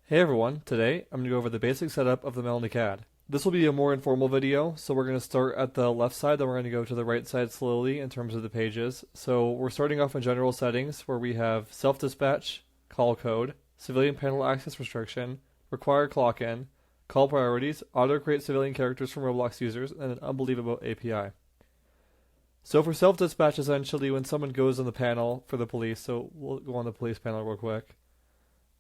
Hey everyone, today I'm going to go over the basic setup of the Melonly CAD. This will be a more informal video, so we're going to start at the left side, then we're going to go to the right side slowly in terms of the pages. So we're starting off in general settings where we have self-dispatch, call code, civilian panel access restriction, require clock-in, call priorities, auto-create civilian characters from Roblox users, and an unbelievable API. So for self-dispatch, essentially when someone goes on the panel for the police, so we'll go on the police panel real quick.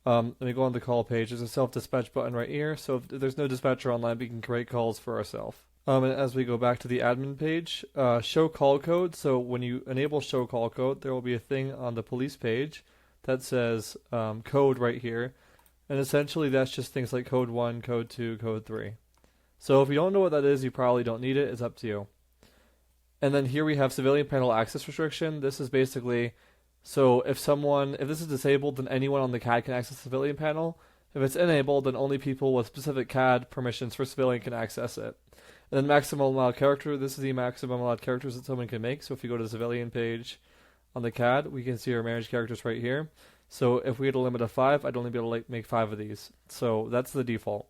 Let me go on the call page. There's a self-dispatch button right here, so if there's no dispatcher online, we can create calls for ourselves. And as we go back to the admin page, show call code. So when you enable show call code, there will be a thing on the police page that says code right here. And essentially that's just things like code 1, code 2, code 3. So if you don't know what that is, you probably don't need it. It's up to you. And then here we have civilian panel access restriction. This is basically... So if this is disabled, then anyone on the CAD can access the civilian panel. If it's enabled, then only people with specific CAD permissions for civilian can access it. And then maximum allowed character, this is the maximum allowed characters that someone can make. So if you go to the civilian page on the CAD, we can see our managed characters right here. So if we had a limit of 5, I'd only be able to make 5 of these. So that's the default.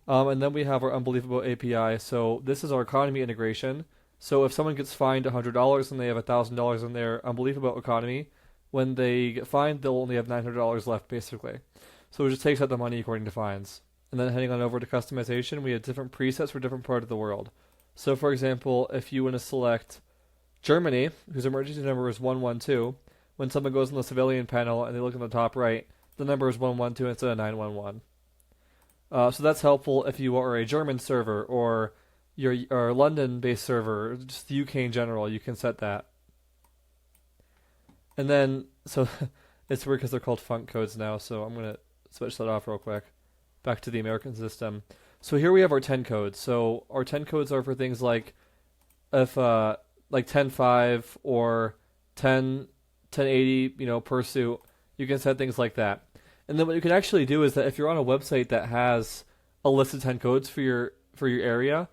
And then we have our unbelievable API. So this is our economy integration. So if someone gets fined $100 and they have $1,000 in their unbelievable economy, when they get fined, they'll only have $900 left, basically. So it just takes out the money according to fines. And then heading on over to customization, we have different presets for different parts of the world. So for example, if you want to select Germany, whose emergency number is 112, when someone goes on the civilian panel and they look in the top right, the number is 112 instead of 911. So that's helpful if you are a German server or your London-based server, just the UK in general, you can set that. And then, so it's weird because they're called func codes now, so I'm going to switch that off real quick. Back to the American system. So here we have our 10 codes. So our 10 codes are for things like if like 10.5 or 10.80, pursuit, you can set things like that. And then what you can actually do is that if you're on a website that has a list of 10 codes for your area,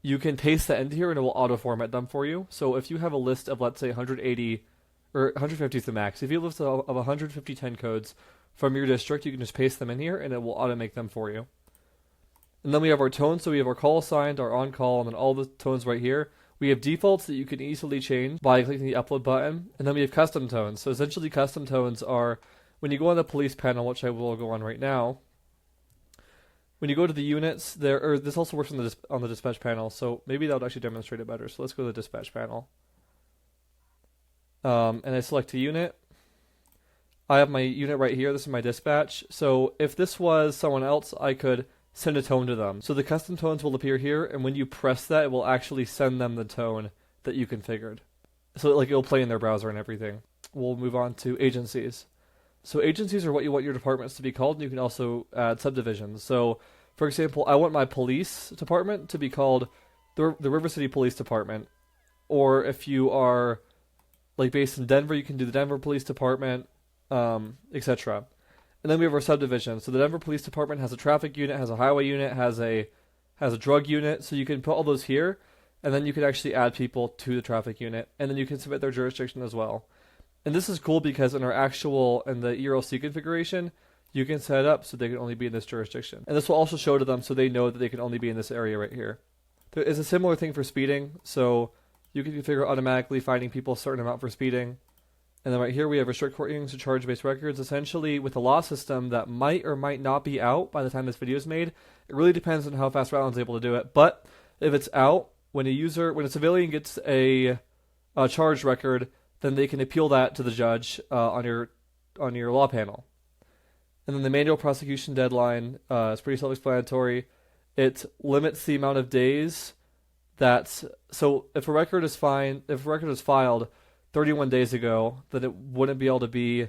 you can paste that into here and it will auto-format them for you. So if you have a list of, let's say, 180, or 150 is the max. If you have a list of 150 10 codes from your district, you can just paste them in here and it will auto-make them for you. And then we have our tones. So we have our call assigned, our on-call, and then all the tones right here. We have defaults that you can easily change by clicking the upload button. And then we have custom tones. So essentially custom tones are, when you go on the police panel, which I will go on right now, when you go to the units, this also works on the dispatch panel, so maybe that would actually demonstrate it better. So let's go to the dispatch panel. And I select a unit. I have my unit right here. This is my dispatch. So if this was someone else, I could send a tone to them. So the custom tones will appear here, and when you press that, it will actually send them the tone that you configured. So it'll play in their browser and everything. We'll move on to agencies. So agencies are what you want your departments to be called, and you can also add subdivisions. So, for example, I want my police department to be called the River City Police Department. Or if you are based in Denver, you can do the Denver Police Department, etc. And then we have our subdivisions. So the Denver Police Department has a traffic unit, has a highway unit, has a drug unit. So you can put all those here, and then you can actually add people to the traffic unit, and then you can submit their jurisdiction as well. And this is cool because in the ERLC configuration, you can set it up so they can only be in this jurisdiction. And this will also show to them so they know that they can only be in this area right here. There is a similar thing for speeding, so you can configure automatically finding people a certain amount for speeding. And then right here we have restrict court hearings to charge-based records. Essentially, with a law system that might or might not be out by the time this video is made, it really depends on how fast Ryland's able to do it. But if it's out, when a civilian gets a charge record, then they can appeal that to the judge on your law panel. And then the manual prosecution deadline is pretty self-explanatory. It limits the amount of days so if a record is filed 31 days ago, then it wouldn't be able to be,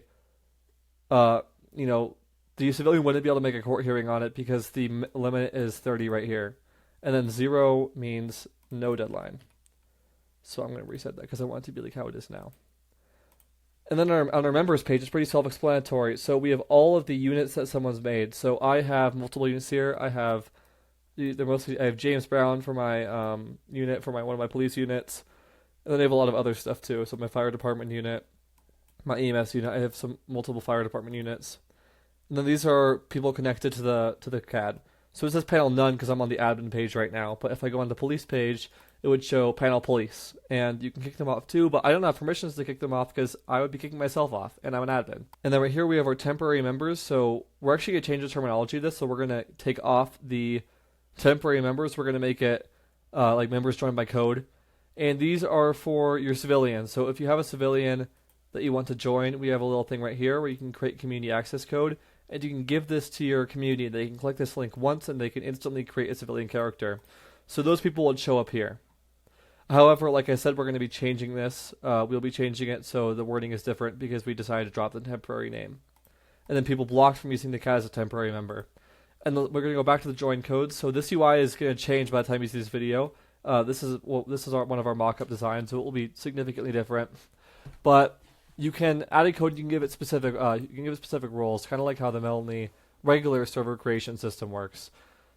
the civilian wouldn't be able to make a court hearing on it because the limit is 30 right here. And then 0 means no deadline. So I'm going to reset that because I want it to be how it is now. And then on our members page, it's pretty self-explanatory. So we have all of the units that someone's made. So I have multiple units here. I have James Brown for my unit, for one of my police units. And then I have a lot of other stuff too. So my fire department unit, my EMS unit, I have some multiple fire department units. And then these are people connected to the CAD. So it says panel none because I'm on the admin page right now. But if I go on the police page, it would show panel police. And you can kick them off too, but I don't have permissions to kick them off because I would be kicking myself off, and I'm an admin. And then right here we have our temporary members. So we're actually going to change the terminology of this. So we're going to take off the temporary members. We're going to make it like members joined by code. And these are for your civilians. So if you have a civilian that you want to join, we have a little thing right here where you can create community access code. And you can give this to your community. They can click this link once and they can instantly create a civilian character. So those people would show up here. However, like I said, we're going to be changing this. We'll be changing it so the wording is different because we decided to drop the temporary name. And then people blocked from using the CAD as a temporary member. And we're going to go back to the join codes. So this UI is going to change by the time you see this video. This is one of our mock-up designs, so it will be significantly different. But you can add a code. You can give it specific. You can give it specific roles, kind of like how the Melonly regular server creation system works.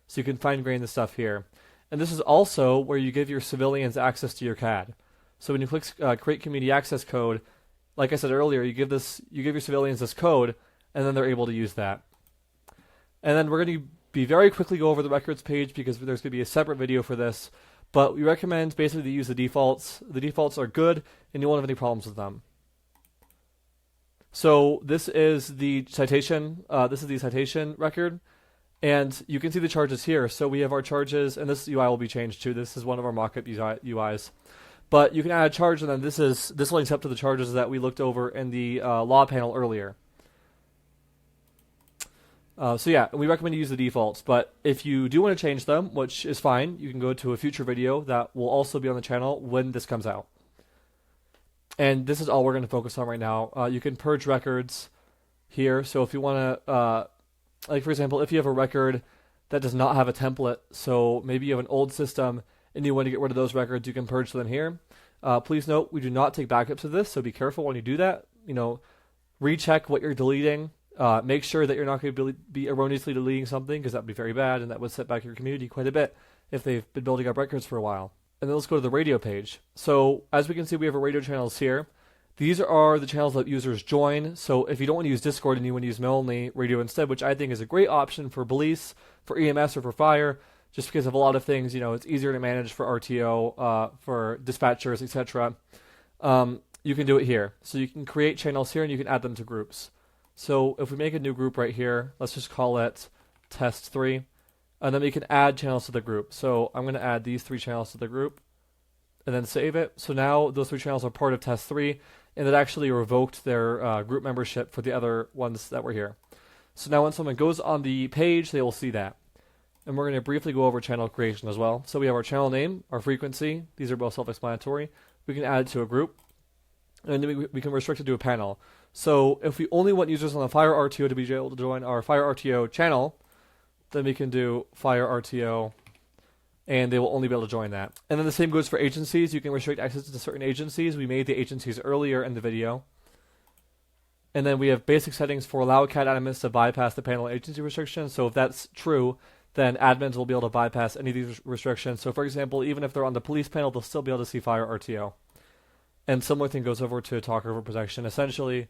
So you can fine-grain the stuff here. And this is also where you give your civilians access to your CAD. So when you click create community access code, like I said earlier, you give your civilians this code, and then they're able to use that. And then we're going to be very quickly go over the records page because there's going to be a separate video for this. But we recommend basically to use the defaults. The defaults are good, and you won't have any problems with them. So this is the citation. This is the citation record, and you can see the charges here. So we have our charges, and this UI will be changed too. This is one of our mock-up UIs. But you can add a charge, and then this links up to the charges that we looked over in the law panel earlier. So yeah, we recommend you use the defaults, but if you do want to change them, which is fine, you can go to a future video that will also be on the channel when this comes out. And this is all we're going to focus on right now. You can purge records here, so if you want to, like for example, if you have a record that does not have a template, so maybe you have an old system and you want to get rid of those records, you can purge them here. Please note, we do not take backups of this, so be careful when you do that. Recheck what you're deleting. Make sure that you're not going to be erroneously deleting something, because that would be very bad, and that would set back your community quite a bit if they've been building up records for a while. And then let's go to the radio page. So as we can see, we have our radio channels here. These are the channels that users join. So if you don't want to use Discord and you want to use Melonly Radio instead, which I think is a great option for police, for EMS, or for fire, just because of a lot of things, it's easier to manage for RTO, for dispatchers, etc. You can do it here. So you can create channels here and you can add them to groups. So if we make a new group right here, let's just call it test 3, and then we can add channels to the group. So I'm going to add these 3 channels to the group and then save it. So now those 3 channels are part of test 3, and it actually revoked their group membership for the other ones that were here. So now when someone goes on the page, they will see that. And we're going to briefly go over channel creation as well. So we have our channel name, our frequency. These are both self-explanatory. We can add it to a group, and then we can restrict it to a panel. So if we only want users on the Fire RTO to be able to join our Fire RTO channel, then we can do Fire RTO, and they will only be able to join that. And then the same goes for agencies. You can restrict access to certain agencies. We made the agencies earlier in the video. And then we have basic settings for allow CAD admins to bypass the panel agency restrictions. So if that's true, then admins will be able to bypass any of these restrictions. So for example, even if they're on the police panel, they'll still be able to see Fire RTO. And similar thing goes over to talk over protection. Essentially,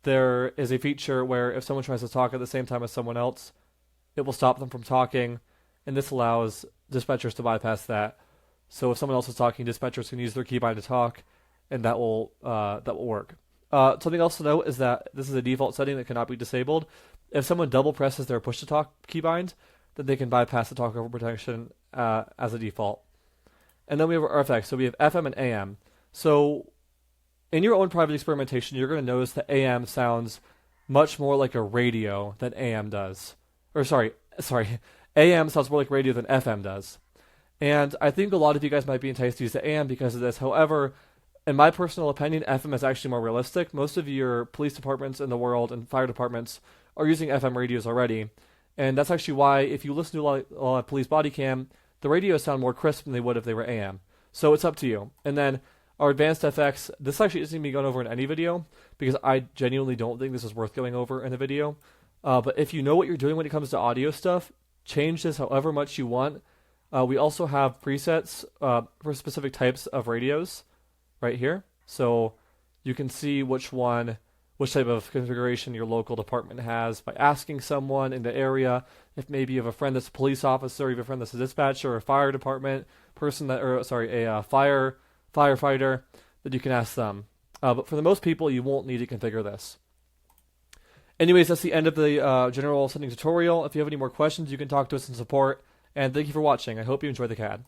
there is a feature where if someone tries to talk at the same time as someone else, it will stop them from talking, and this allows dispatchers to bypass that. So if someone else is talking, dispatchers can use their keybind to talk, and that will work. Something else to note is that this is a default setting that cannot be disabled. If someone double presses their push to talk keybind, then they can bypass the talk over protection as a default. And then we have our RFX. So we have FM and AM. So in your own private experimentation, you're going to notice that AM sounds much more like a radio than AM does. Or sorry, AM sounds more like radio than FM does. And I think a lot of you guys might be enticed to use the AM because of this. However, in my personal opinion, FM is actually more realistic. Most of your police departments in the world and fire departments are using FM radios already. And that's actually why, if you listen to a lot of police body cam, the radios sound more crisp than they would if they were AM. So it's up to you. And then our advanced FX, this actually isn't going to be gone over in any video because I genuinely don't think this is worth going over in a video. But if you know what you're doing when it comes to audio stuff, change this however much you want. We also have presets for specific types of radios right here. So you can see which one which type of configuration your local department has by asking someone in the area. If maybe you have a friend that's a police officer, you have a friend that's a dispatcher or a fire department person a firefighter, that you can ask them. But for the most people, you won't need to configure this. Anyways, that's the end of the general setting tutorial. If you have any more questions, you can talk to us in support. And thank you for watching. I hope you enjoy the CAD.